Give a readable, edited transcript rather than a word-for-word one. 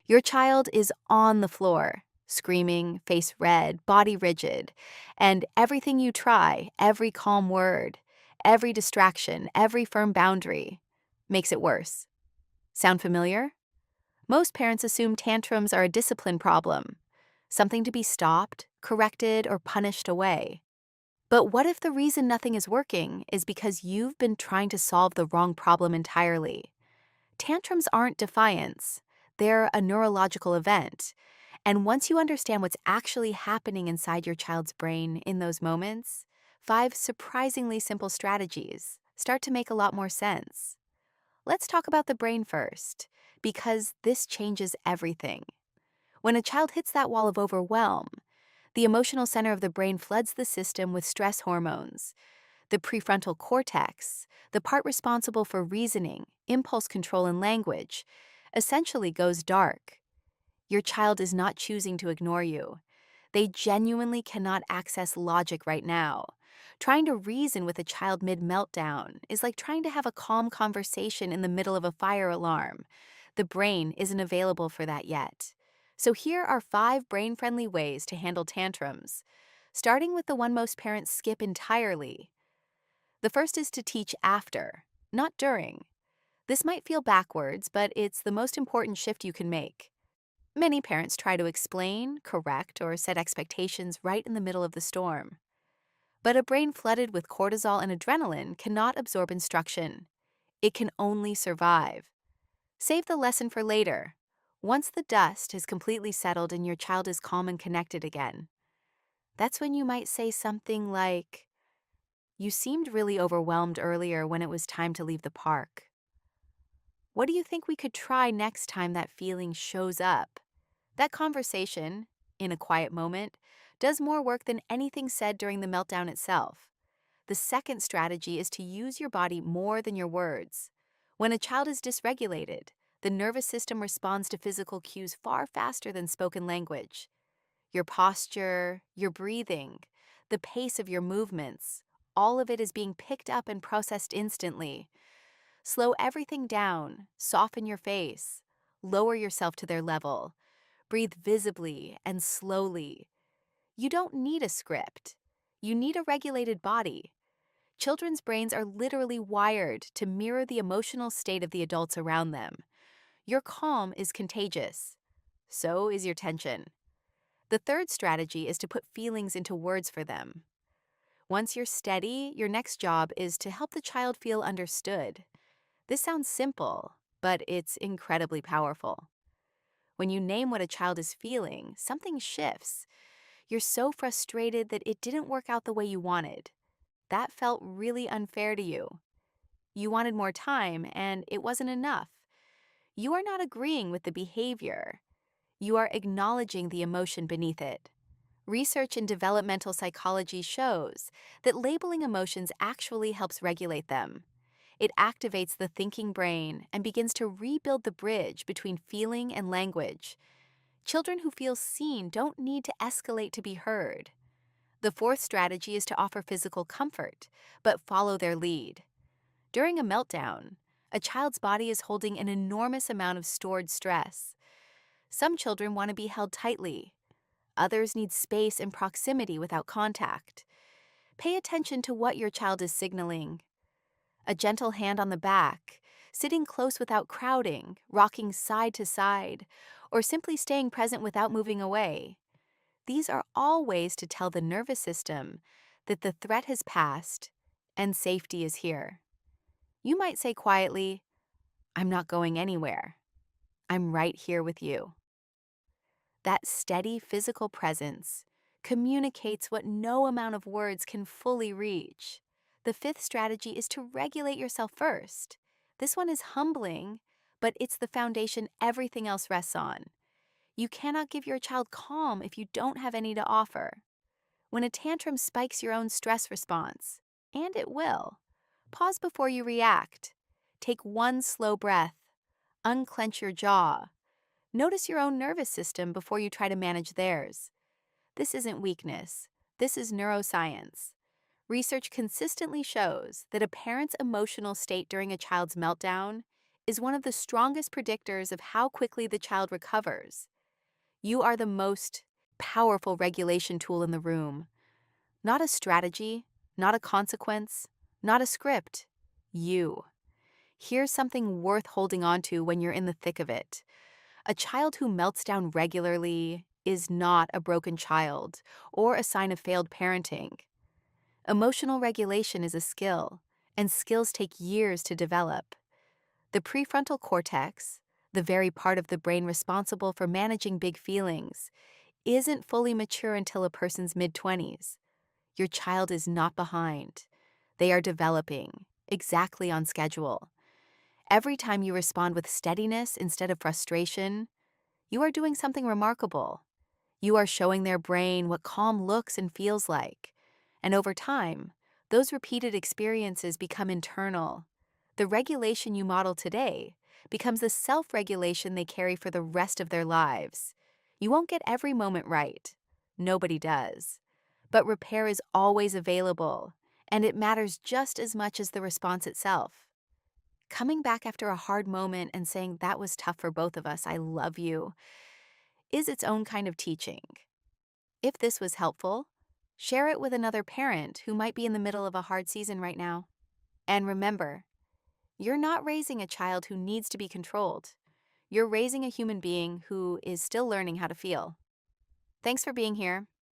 Your child is on the floor, screaming, face red, body rigid, and everything you try, every calm word, every distraction, every firm boundary, makes it worse. Sound familiar? Most parents assume tantrums are a discipline problem, something to be stopped, corrected, or punished away. But what if the reason nothing is working is because you've been trying to solve the wrong problem entirely? Tantrums aren't defiance, they're a neurological event. And once you understand what's actually happening inside your child's brain in those moments, 5 surprisingly simple strategies start to make a lot more sense. Let's talk about the brain first, because this changes everything. When a child hits that wall of overwhelm, the emotional center of the brain floods the system with stress hormones. The prefrontal cortex, the part responsible for reasoning, impulse control, and language, essentially goes dark. Your child is not choosing to ignore you. They genuinely cannot access logic right now. Trying to reason with a child mid-meltdown is like trying to have a calm conversation in the middle of a fire alarm. The brain isn't available for that yet. So here are 5 brain-friendly ways to handle tantrums, starting with the one most parents skip entirely. The first is to teach after, not during. This might feel backwards, but it's the most important shift you can make. Many parents try to explain, correct, or set expectations right in the middle of the storm. But a brain flooded with cortisol and adrenaline cannot absorb instruction. It can only survive. Save the lesson for later, once the dust has completely settled and your child is calm and connected again. That's when you might say something like, "You seemed really overwhelmed earlier when it was time to leave the park. What do you think we could try next time that feeling shows up?" That conversation, in a quiet moment, does more work than anything said during the meltdown itself. The second strategy is to use your body more than your words. When a child is dysregulated, the nervous system responds to physical cues far faster than spoken language. Your posture, your breathing, the pace of your movements, all of it is being picked up and processed instantly. Slow everything down, soften your face, lower yourself to their level. Breathe visibly and slowly. You don't need a script. You need a regulated body. Children's brains are literally wired to mirror the emotional state of the adults around them. Your calm is contagious. So is your tension. The third strategy is to put feelings into words for them. Once you're steady, your next job is to help the child feel understood. This sounds simple, but it's incredibly powerful. When you name what a child is feeling, something shifts. You're so frustrated that it didn't work out the way you wanted. That felt really unfair to you. You wanted more time, and it wasn't enough. You are not agreeing with the behavior. You are acknowledging the emotion beneath it. Research in developmental psychology shows that labeling emotions actually helps regulate them. It activates the thinking brain and begins to rebuild the bridge between feeling and language. Children who feel seen don't need to escalate to be heard. The fourth strategy is to offer physical comfort, but follow their lead. During a meltdown, a child's body is holding an enormous amount of stored stress. Some children want to be held tightly. Others need space and proximity without contact. Pay attention to what your child is signaling. A gentle hand on the back, sitting close without crowding, rocking side to side, or simply staying present without moving away. These are all ways to tell the nervous system that the threat has passed and safety is here. You might say quietly, "I'm not going anywhere. I'm right here with you." That steady physical presence communicates what no amount of words can fully reach. The fifth strategy is to regulate yourself first. This one is humbling, but it's the foundation everything else rests on. You cannot give your child calm if you don't have any to offer. When a tantrum spikes your own stress response, and it will, pause before you react. Take one slow breath. Unclench your jaw. Notice your own nervous system before you try to manage theirs. This isn't weakness. This is neuroscience. Research consistently shows that a parent's emotional state during a child's meltdown is one of the strongest predictors of how quickly the child recovers. You are the most powerful regulation tool in the room. Not a strategy, not a consequence, not a script. You. Here's something worth holding on to when you're in the thick of it. A child who melts down regularly is not a broken child or a sign of failed parenting. Emotional regulation is a skill, and skills take years to develop. The prefrontal cortex, the very part of the brain responsible for managing big feelings, isn't fully mature until a person's mid-20s. Your child is not behind. They are developing, exactly on schedule. Every time you respond with steadiness instead of frustration, you are doing something remarkable. You are showing their brain what calm looks and feels like. And over time, those repeated experiences become internal. The regulation you model today becomes the self-regulation they carry for the rest of their lives. You won't get every moment right. Nobody does. But repair is always available, and it matters just as much as the response itself. Coming back after a hard moment and saying, "That was tough for both of us, I love you," is its own kind of teaching. If this was helpful, share it with another parent who might be in the middle of a hard season right now. And remember, you're not raising a child who needs to be controlled. You're raising a human being who is still learning how to feel. Thanks for being here.